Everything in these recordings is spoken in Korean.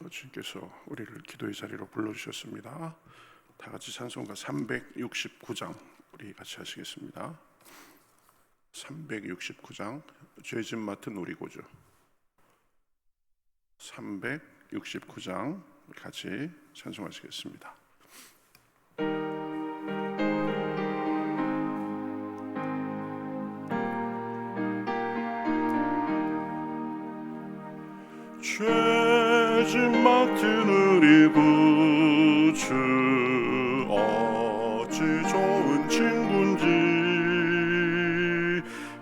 주님께서 우리를 기도의 자리로 불러주셨습니다. 다 같이 찬송가 369장 우리 같이 하시겠습니다. 369장 죄짐 맡은 우리 구주. 369장 같이 찬송하시겠습니다. 죄짐 맡은 우리 구주 어찌 좋은 친구인지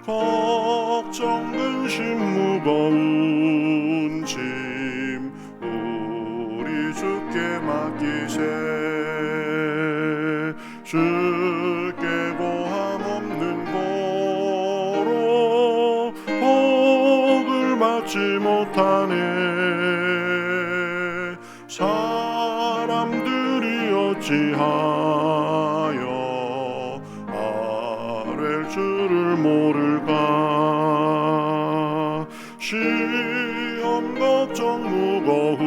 걱정 근심 무거운 짐 우리 주께 맡기세. 주께 고함 없는 고로 복을 받지 못하네. 사람들이 어찌하여 아랠 줄을 모를까. 시험 걱정 무거움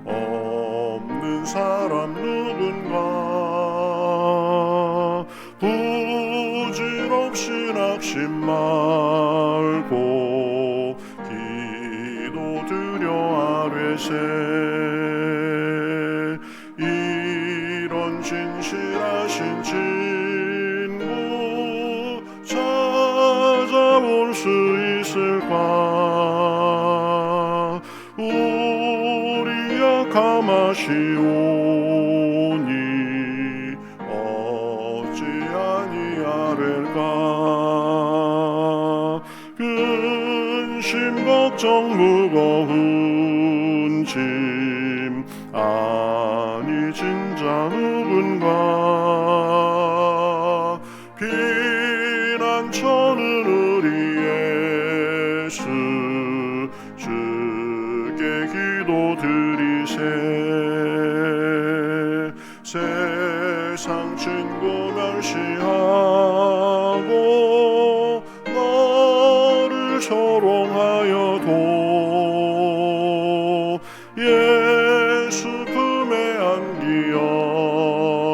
없는 사람 누군가. 부질없이 낙심 말고 기도드려 아뢰세. 이런 진실하신 친구 찾아볼 수 있을까. 우리 약함하시오니 어찌 아니하릴까. 근심 걱정 무거운 짐 아니 진짜 누군가. 피난처는 우리 예수 주께 기도드리세. 세상 친구 멸시하고 너를 조롱하여도 예수 품에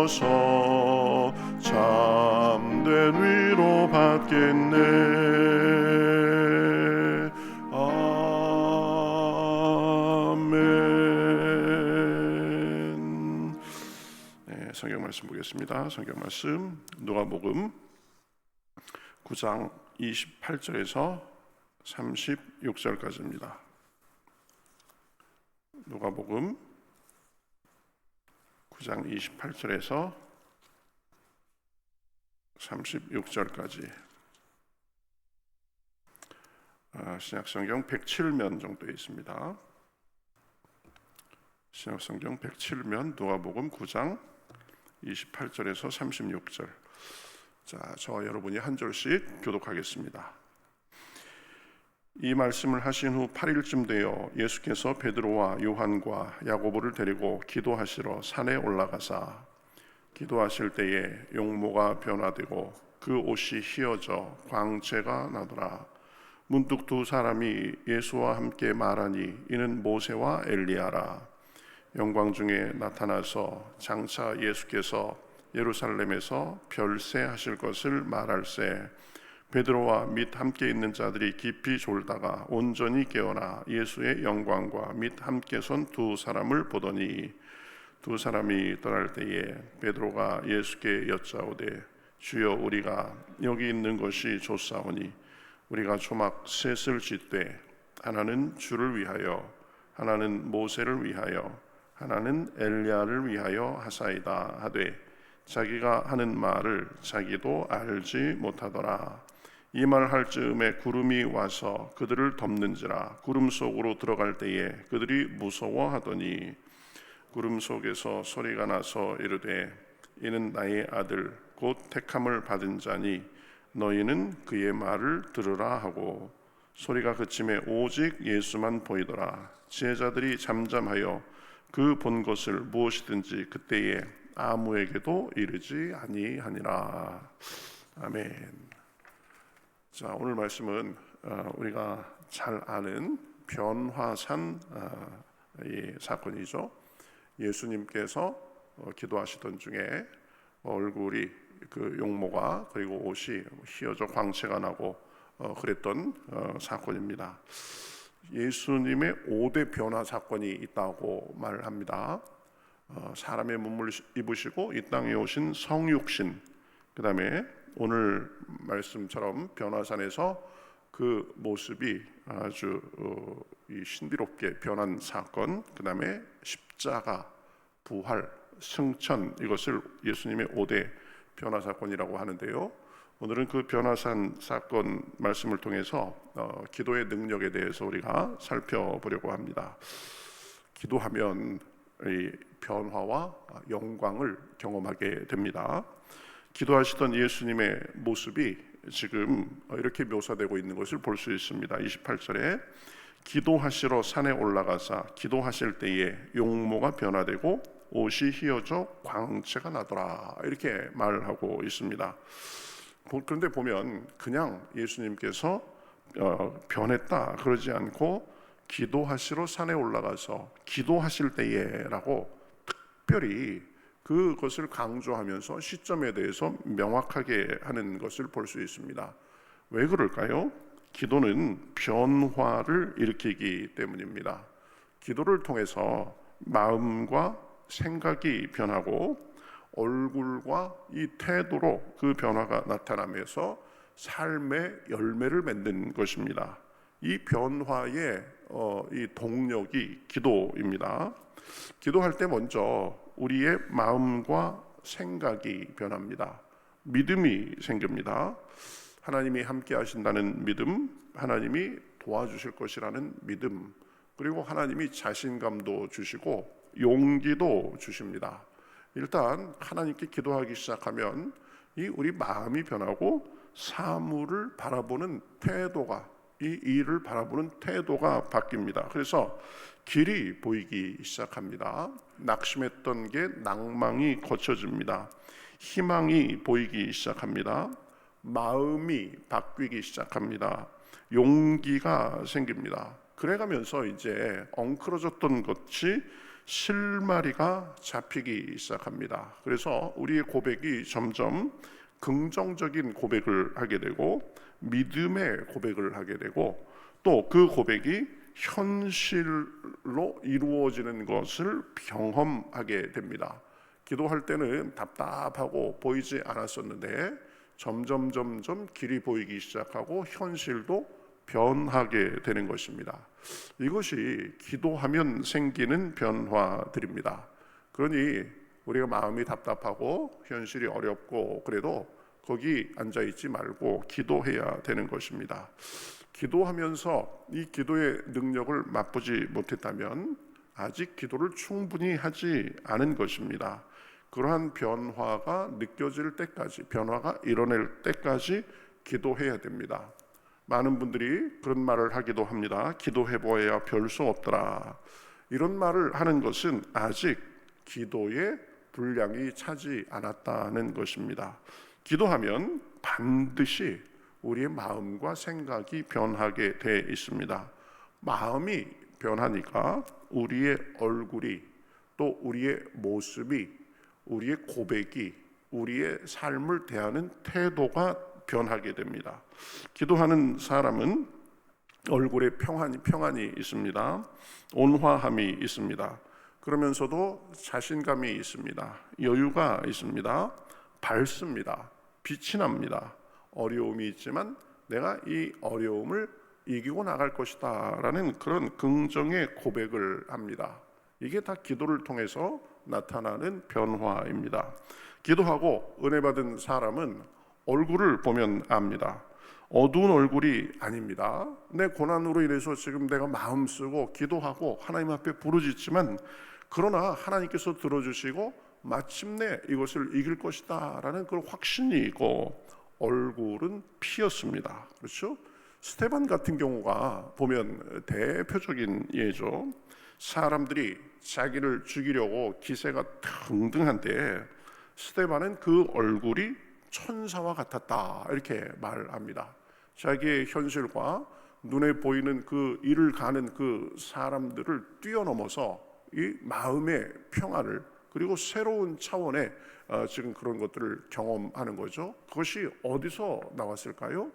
안기어서 참된 위로 받겠네. 아멘. 네, 성경 말씀 보겠습니다. 성경 말씀 누가복음 9장 28절에서 36절까지입니다. 누가복음 9장 28절에서 36절까지 신약성경 107면 정도에 있습니다. 신약성경 107면 누가복음 9장 28절에서 36절. 자, 저와 여러분이 한 절씩 교독하겠습니다. 이 말씀을 하신 후 8일쯤 되어 예수께서 베드로와 요한과 야고보를 데리고 기도하시러 산에 올라가사 기도하실 때에 용모가 변화되고 그 옷이 휘어져 광채가 나더라. 문득 두 사람이 예수와 함께 말하니 이는 모세와 엘리야라. 영광 중에 나타나서 장차 예수께서 예루살렘에서 별세하실 것을 말할세. 베드로와 및 함께 있는 자들이 깊이 졸다가 온전히 깨어나 예수의 영광과 및 함께 선 두 사람을 보더니 두 사람이 떠날 때에 베드로가 예수께 여짜오되 주여 우리가 여기 있는 것이 좋사오니 우리가 초막 셋을 짓되 하나는 주를 위하여 하나는 모세를 위하여 하나는 엘리야를 위하여 하사이다 하되 자기가 하는 말을 자기도 알지 못하더라. 이 말 할 즈음에 구름이 와서 그들을 덮는지라. 구름 속으로 들어갈 때에 그들이 무서워하더니 구름 속에서 소리가 나서 이르되 이는 나의 아들 곧 택함을 받은 자니 너희는 그의 말을 들으라 하고 소리가 그침에 오직 예수만 보이더라. 제자들이 잠잠하여 그 본 것을 무엇이든지 그때에 아무에게도 이르지 아니하니라. 아멘. 자, 오늘 말씀은 우리가 잘 아는 변화산 이 사건이죠. 예수님께서 기도하시던 중에 얼굴이 그 용모가 그리고 옷이 휘어져 광채가 나고 그랬던 사건입니다. 예수님의 5대 변화 사건이 있다고 말을 합니다. 사람의 몸을 입으시고 이 땅에 오신 성육신, 그 다음에 오늘 말씀처럼 변화산에서 그 모습이 아주 신비롭게 변한 사건, 그 다음에 십자가, 부활, 승천, 이것을 예수님의 5대 변화 사건이라고 하는데요. 오늘은 그 변화산 사건 말씀을 통해서 기도의 능력에 대해서 우리가 살펴보려고 합니다. 기도하면 이 변화와 영광을 경험하게 됩니다. 기도하시던 예수님의 모습이 지금 이렇게 묘사되고 있는 것을 볼 수 있습니다. 28절에 기도하시러 산에 올라가사 기도하실 때에 용모가 변화되고 옷이 휘어져 광채가 나더라, 이렇게 말하고 있습니다. 그런데 보면 그냥 예수님께서 변했다 그러지 않고 기도하시러 산에 올라가서 기도하실 때에라고 특별히 그것을 강조하면서 시점에 대해서 명확하게 하는 것을 볼 수 있습니다. 왜 그럴까요? 기도는 변화를 일으키기 때문입니다. 기도를 통해서 마음과 생각이 변하고 얼굴과 이 태도로 그 변화가 나타나면서 삶의 열매를 맺는 것입니다. 이 변화의 이 동력이 기도입니다. 기도할 때 먼저 우리의 마음과 생각이 변합니다. 믿음이 생깁니다. 하나님이 함께 하신다는 믿음, 하나님이 도와주실 것이라는 믿음, 그리고 하나님이 자신감도 주시고 용기도 주십니다. 일단 하나님께 기도하기 시작하면 우리 마음이 변하고 사물을 바라보는 태도가, 이 일을 바라보는 태도가 바뀝니다. 그래서 길이 보이기 시작합니다. 낙심했던 게 낭망이 거쳐집니다. 희망이 보이기 시작합니다. 마음이 바뀌기 시작합니다. 용기가 생깁니다. 그래가면서 이제 엉클어졌던 것이 실마리가 잡히기 시작합니다. 그래서 우리의 고백이 점점 긍정적인 고백을 하게 되고 믿음의 고백을 하게 되고 또 그 고백이 현실로 이루어지는 것을 경험하게 됩니다. 기도할 때는 답답하고 보이지 않았었는데 점점 길이 보이기 시작하고 현실도 변하게 되는 것입니다. 이것이 기도하면 생기는 변화들입니다. 그러니 우리가 마음이 답답하고 현실이 어렵고 그래도 거기 앉아있지 말고 기도해야 되는 것입니다. 기도하면서 이 기도의 능력을 맛보지 못했다면 아직 기도를 충분히 하지 않은 것입니다. 그러한 변화가 느껴질 때까지, 변화가 일어날 때까지 기도해야 됩니다. 많은 분들이 그런 말을 하기도 합니다. 기도해보아야 별 수 없더라. 이런 말을 하는 것은 아직 기도의 분량이 차지 않았다는 것입니다. 기도하면 반드시 우리의 마음과 생각이 변하게 돼 있습니다. 마음이 변하니까 우리의 얼굴이, 또 우리의 모습이, 우리의 고백이, 우리의 삶을 대하는 태도가 변하게 됩니다. 기도하는 사람은 얼굴에 평안이 있습니다. 온화함이 있습니다. 그러면서도 자신감이 있습니다. 여유가 있습니다. 밝습니다. 빛이 납니다. 어려움이 있지만 내가 이 어려움을 이기고 나갈 것이다 라는 그런 긍정의 고백을 합니다. 이게 다 기도를 통해서 나타나는 변화입니다. 기도하고 은혜 받은 사람은 얼굴을 보면 압니다. 어두운 얼굴이 아닙니다. 내 고난으로 인해서 지금 내가 마음 쓰고 기도하고 하나님 앞에 부르짖지만 그러나 하나님께서 들어주시고 마침내 이것을 이길 것이다 라는 그런 확신이 있고 얼굴은 피었습니다. 그렇죠? 스데반 같은 경우가 보면 대표적인 예죠. 사람들이 자기를 죽이려고 기세가 등등한데 스데반은 그 얼굴이 천사와 같았다 이렇게 말합니다. 자기의 현실과 눈에 보이는 그 일을 가는 그 사람들을 뛰어넘어서 이 마음의 평안을, 그리고 새로운 차원의 지금 그런 것들을 경험하는 거죠. 그것이 어디서 나왔을까요?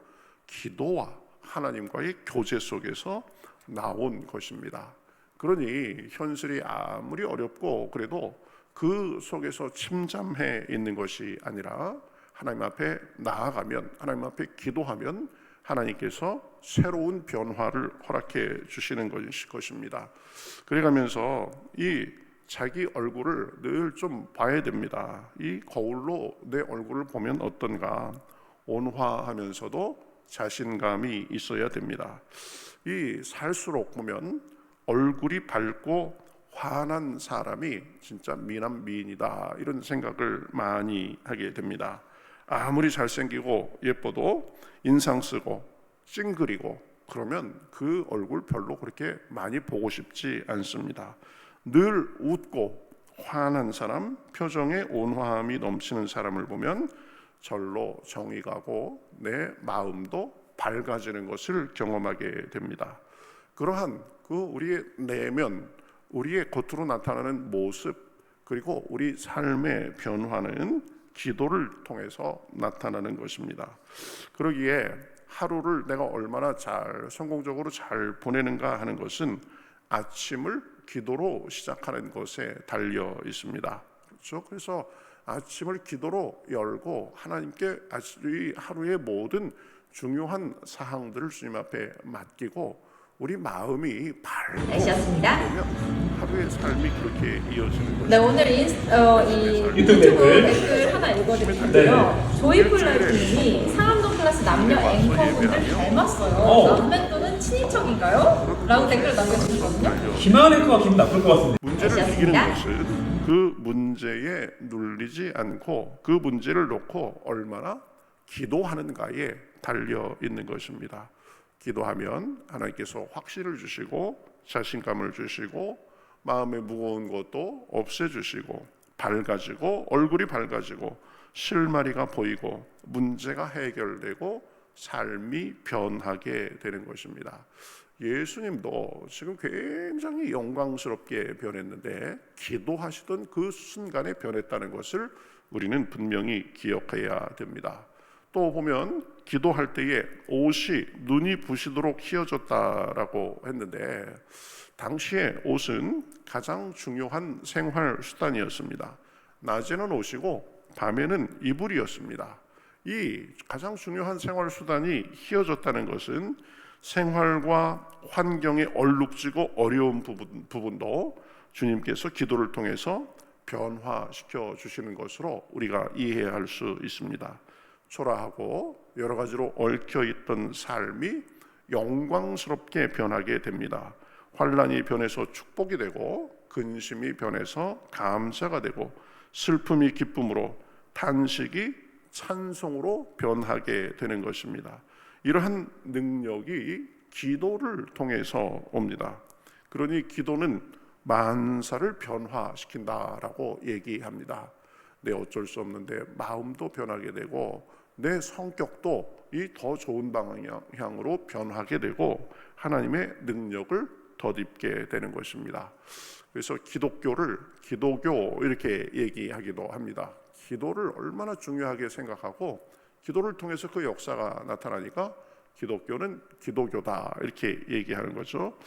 기도와 하나님과의 교제 속에서 나온 것입니다. 그러니 현실이 아무리 어렵고 그래도 그 속에서 침잠해 있는 것이 아니라 하나님 앞에 나아가면, 하나님 앞에 기도하면 하나님께서 새로운 변화를 허락해 주시는 것입니다. 그래가면서 이 자기 얼굴을 늘 좀 봐야 됩니다. 이 거울로 내 얼굴을 보면 어떤가, 온화하면서도 자신감이 있어야 됩니다. 이 살수록 보면 얼굴이 밝고 환한 사람이 진짜 미남 미인이다, 이런 생각을 많이 하게 됩니다. 아무리 잘생기고 예뻐도 인상 쓰고 찡그리고 그러면 그 얼굴 별로 그렇게 많이 보고 싶지 않습니다. 늘 웃고 환한 사람, 표정에 온화함이 넘치는 사람을 보면 절로 정이 가고 내 마음도 밝아지는 것을 경험하게 됩니다. 그러한 그 우리의 내면, 우리의 겉으로 나타나는 모습, 그리고 우리 삶의 변화는 기도를 통해서 나타나는 것입니다. 그러기에 하루를 내가 얼마나 잘 성공적으로 잘 보내는가 하는 것은 아침을 기도로 시작하는 것에 달려 있습니다. 그렇죠? 그래서 아침을 기도로 열고 하나님께 이 하루의 모든 중요한 사항들을 주님 앞에 맡기고 우리 마음이 날씨였습니다. 하루의 삶이 그렇게 이어지는 거죠. 네, 오늘 이 유튜브 댓글 하나 읽어드릴게요. 조이풀라이프님이 상암동 클래스 남녀 앵커분들 닮았어요. 남매또는 친인척인가요? 라고 댓글을 남겨주셨거든요. 김하은 앵커가 기분 나쁠 것 같은데. 문제를 이기는 것은 그 문제에 눌리지 않고 그 문제를 놓고 얼마나 기도하는가에 달려 있는 것입니다. 기도하면 하나님께서 확신을 주시고 자신감을 주시고 마음에 무거운 것도 없애주시고 밝아지고 얼굴이 밝아지고 실마리가 보이고 문제가 해결되고 삶이 변하게 되는 것입니다. 예수님도 지금 굉장히 영광스럽게 변했는데 기도하시던 그 순간에 변했다는 것을 우리는 분명히 기억해야 됩니다. 또 보면 기도할 때에 옷이 눈이 부시도록 휘어졌다라고 했는데 당시에 옷은 가장 중요한 생활 수단이었습니다. 낮에는 옷이고 밤에는 이불이었습니다. 이 가장 중요한 생활 수단이 휘어졌다는 것은 생활과 환경에 얼룩지고 어려운 부분도 주님께서 기도를 통해서 변화시켜 주시는 것으로 우리가 이해할 수 있습니다. 초라하고 여러 가지로 얽혀있던 삶이 영광스럽게 변하게 됩니다. 환난이 변해서 축복이 되고 근심이 변해서 감사가 되고 슬픔이 기쁨으로 탄식이 찬송으로 변하게 되는 것입니다. 이러한 능력이 기도를 통해서 옵니다. 그러니 기도는 만사를 변화시킨다라고 얘기합니다. 내 어쩔 수 없는데 마음도 변하게 되고 내 성격도 이 더 좋은 방향으로 변하게 되고 하나님의 능력을 덧입게 되는 것입니다. 그래서 기독교를 기도교 이렇게 얘기하기도 합니다. 기도를 얼마나 중요하게 생각하고 기도를 통해서 그 역사가 나타나니까 기독교는 기도교다 이렇게 얘기하는 거죠.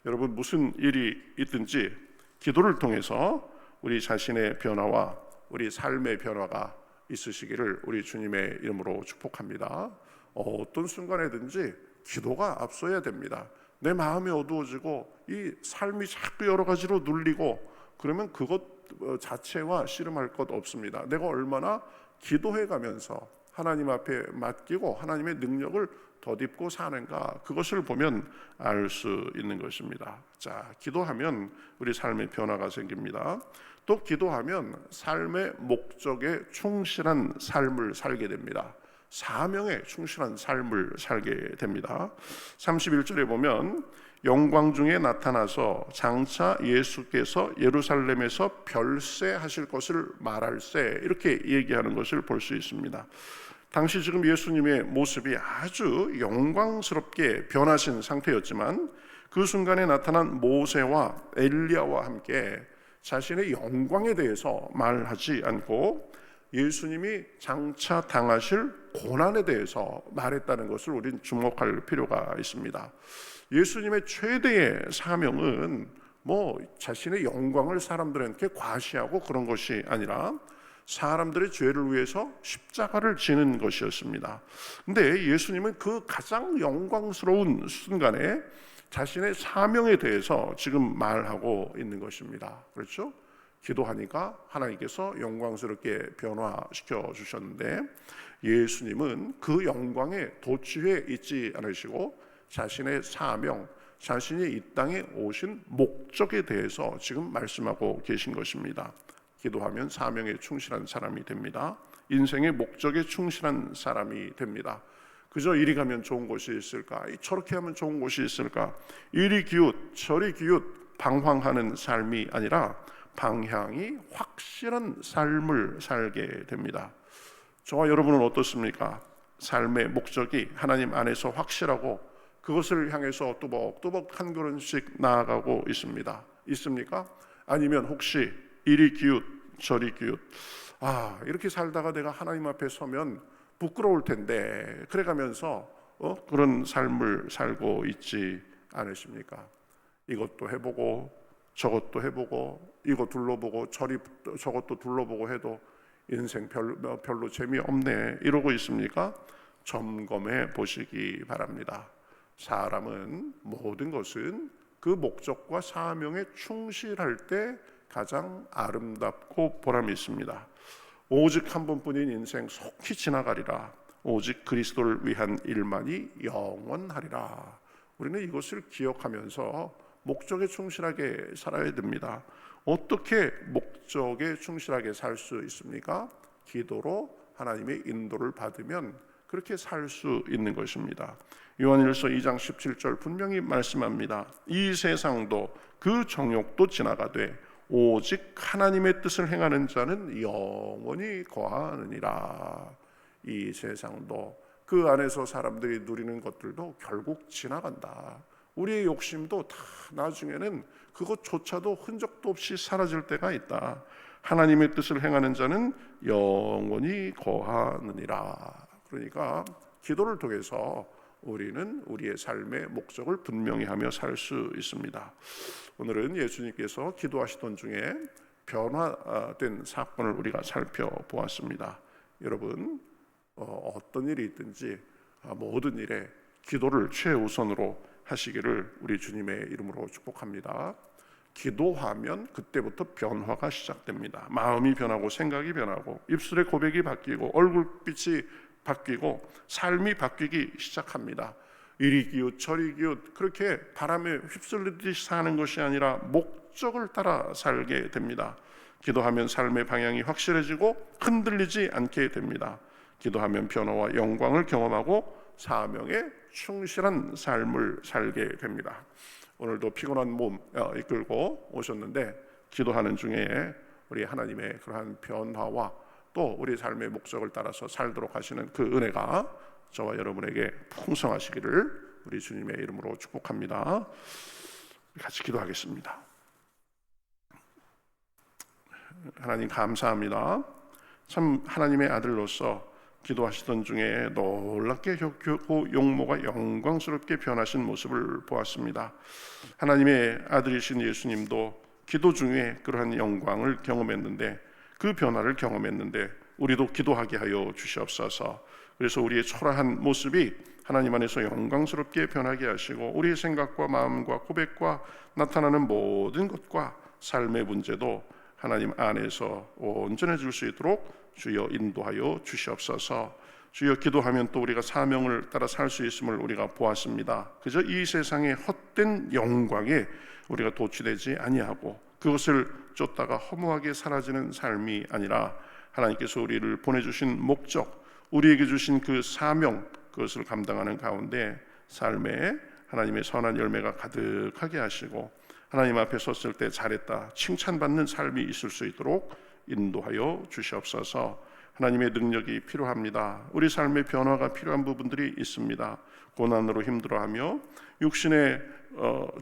여러분 무슨 일이 있든지 기도를 통해서 우리 자신의 변화와 우리 삶의 변화가 있으시기를 우리 주님의 이름으로 축복합니다. 어떤 순간에든지 기도가 앞서야 됩니다. 내 마음이 어두워지고 이 삶이 자꾸 여러 가지로 눌리고 그러면 그것 자체와 씨름할 것 없습니다. 내가 얼마나 기도해 가면서 하나님 앞에 맡기고 하나님의 능력을 덧입고 사는가, 그것을 보면 알 수 있는 것입니다. 자, 기도하면 우리 삶의 변화가 생깁니다. 또 기도하면 삶의 목적에 충실한 삶을 살게 됩니다. 사명에 충실한 삶을 살게 됩니다. 31절에 보면 영광 중에 나타나서 장차 예수께서 예루살렘에서 별세하실 것을 말할세 이렇게 얘기하는 것을 볼 수 있습니다. 당시 지금 예수님의 모습이 아주 영광스럽게 변하신 상태였지만 그 순간에 나타난 모세와 엘리야와 함께 자신의 영광에 대해서 말하지 않고 예수님이 장차 당하실 고난에 대해서 말했다는 것을 우리는 주목할 필요가 있습니다. 예수님의 최대의 사명은 자신의 영광을 사람들한테 과시하고 그런 것이 아니라 사람들의 죄를 위해서 십자가를 지는 것이었습니다. 근데 예수님은 그 가장 영광스러운 순간에 자신의 사명에 대해서 지금 말하고 있는 것입니다. 그렇죠? 기도하니까 하나님께서 영광스럽게 변화시켜 주셨는데 예수님은 그 영광에 도취해 있지 않으시고 자신의 사명, 자신이 이 땅에 오신 목적에 대해서 지금 말씀하고 계신 것입니다. 기도하면 사명에 충실한 사람이 됩니다. 인생의 목적에 충실한 사람이 됩니다. 그저 이리 가면 좋은 곳이 있을까? 저렇게 하면 좋은 곳이 있을까? 이리 기웃 저리 기웃 방황하는 삶이 아니라 방향이 확실한 삶을 살게 됩니다. 저와 여러분은 어떻습니까? 삶의 목적이 하나님 안에서 확실하고 그것을 향해서 또박또박 한 걸음씩 나아가고 있습니까? 아니면 혹시 이리 기웃 저리 기웃 이렇게 살다가 내가 하나님 앞에 서면 부끄러울 텐데 그래가면서 그런 삶을 살고 있지 않으십니까? 이것도 해보고 저것도 해보고 이거 둘러보고 저것도 둘러보고 해도 인생 별로 재미없네 이러고 있습니까? 점검해 보시기 바랍니다. 사람은 모든 것은 그 목적과 사명에 충실할 때 가장 아름답고 보람이 있습니다. 오직 한 번뿐인 인생 속히 지나가리라. 오직 그리스도를 위한 일만이 영원하리라. 우리는 이것을 기억하면서 목적에 충실하게 살아야 됩니다. 어떻게 목적에 충실하게 살 수 있습니까? 기도로 하나님의 인도를 받으면 그렇게 살 수 있는 것입니다. 요한일서 2장 17절 분명히 말씀합니다. 이 세상도 그 정욕도 지나가되 오직 하나님의 뜻을 행하는 자는 영원히 거하느니라. 이 세상도 그 안에서 사람들이 누리는 것들도 결국 지나간다. 우리의 욕심도 다 나중에는 그것조차도 흔적도 없이 사라질 때가 있다. 하나님의 뜻을 행하는 자는 영원히 거하느니라. 그러니까 기도를 통해서 우리는 우리의 삶의 목적을 분명히 하며 살 수 있습니다. 오늘은 예수님께서 기도하시던 중에 변화된 사건을 우리가 살펴보았습니다. 여러분 어떤 일이 있든지 모든 일에 기도를 최우선으로 하시기를 우리 주님의 이름으로 축복합니다. 기도하면 그때부터 변화가 시작됩니다. 마음이 변하고 생각이 변하고 입술의 고백이 바뀌고 얼굴빛이 바뀌고 삶이 바뀌기 시작합니다. 이리 기웃 저리 기웃 그렇게 바람에 휩쓸리듯이 사는 것이 아니라 목적을 따라 살게 됩니다. 기도하면 삶의 방향이 확실해지고 흔들리지 않게 됩니다. 기도하면 변화와 영광을 경험하고 사명에 충실한 삶을 살게 됩니다. 오늘도 피곤한 몸 이끌고 오셨는데 기도하는 중에 우리 하나님의 그러한 변화와 또 우리 삶의 목적을 따라서 살도록 하시는 그 은혜가 저와 여러분에게 풍성하시기를 우리 주님의 이름으로 축복합니다. 같이 기도하겠습니다. 하나님 감사합니다. 참 하나님의 아들로서 기도하시던 중에 놀랍게 격하고 용모가 영광스럽게 변하신 모습을 보았습니다. 하나님의 아들이신 예수님도 기도 중에 그러한 영광을 경험했는데 그 변화를 경험했는데 우리도 기도하게 하여 주시옵소서. 그래서 우리의 초라한 모습이 하나님 안에서 영광스럽게 변하게 하시고 우리의 생각과 마음과 고백과 나타나는 모든 것과 삶의 문제도 하나님 안에서 온전해질 수 있도록 주여 인도하여 주시옵소서. 주여 기도하면 또 우리가 사명을 따라 살 수 있음을 우리가 보았습니다. 그저 이 세상의 헛된 영광에 우리가 도취되지 아니하고 그것을 쫓다가 허무하게 사라지는 삶이 아니라 하나님께서 우리를 보내주신 목적, 우리에게 주신 그 사명, 그것을 감당하는 가운데 삶에 하나님의 선한 열매가 가득하게 하시고 하나님 앞에 섰을 때 잘했다 칭찬받는 삶이 있을 수 있도록 인도하여 주시옵소서. 하나님의 능력이 필요합니다. 우리 삶의 변화가 필요한 부분들이 있습니다. 고난으로 힘들어하며 육신의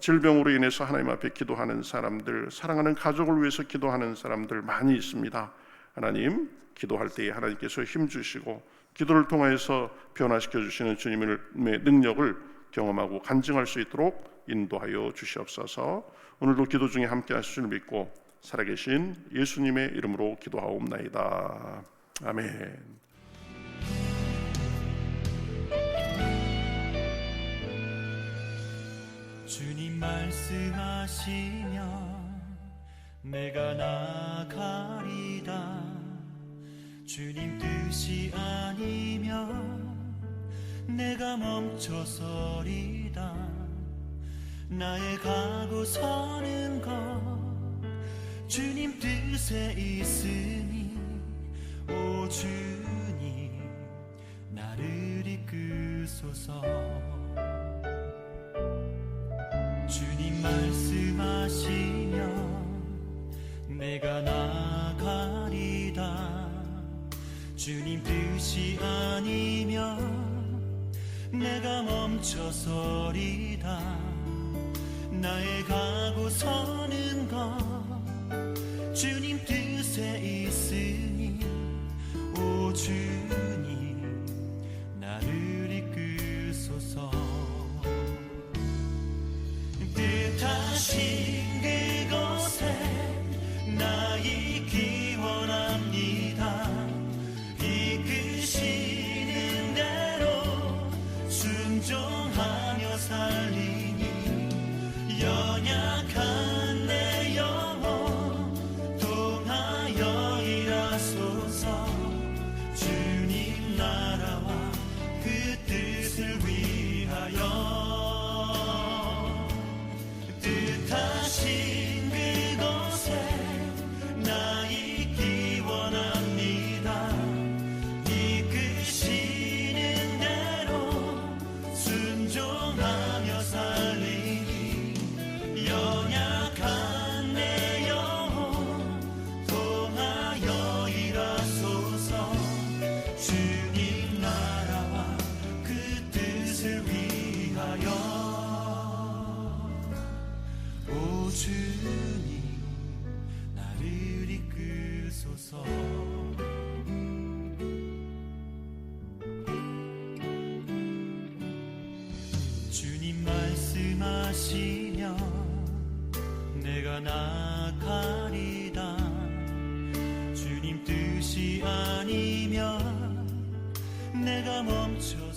질병으로 인해서 하나님 앞에 기도하는 사람들, 사랑하는 가족을 위해서 기도하는 사람들 많이 있습니다. 하나님, 기도할 때에 하나님께서 힘주시고 기도를 통해서 변화시켜 주시는 주님의 능력을 경험하고 간증할 수 있도록 인도하여 주시옵소서. 오늘도 기도 중에 함께 하실 줄 믿고 살아계신 예수님의 이름으로 기도하옵나이다. 아멘. 주님 말씀하시면 내가 나가리다. 주님 뜻이 아니면 내가 멈춰서리다. 나의 가고 서는 것 주님 뜻에 있으니 오 주님 나를 이끄소서. 주님 말씀하시면 내가 나가리다. 주님 뜻이 아니면 내가 멈춰서리다. 나의 가고 서는 것 주님 뜻에 있으니 오 주님 나를 이끄소서. 뜻하신 그곳에 나 있기 원합니다. 이끄시는 대로 순종하며 살리니 연약한 내 영혼 통하여 일하소서. 주님 나라와 그 뜻을 위하여 뜻하신 그곳에 나 있기 원합니다. 이끄시는 대로 순종하며 살리니 연약한 내 영혼 통하여 일하소서. 주님 나라와 그 뜻을 위하여 오 주님 나를 이끄소서. 주님 말씀하시면 내가 나가리다. 주님 뜻이 아니면 내가 멈춰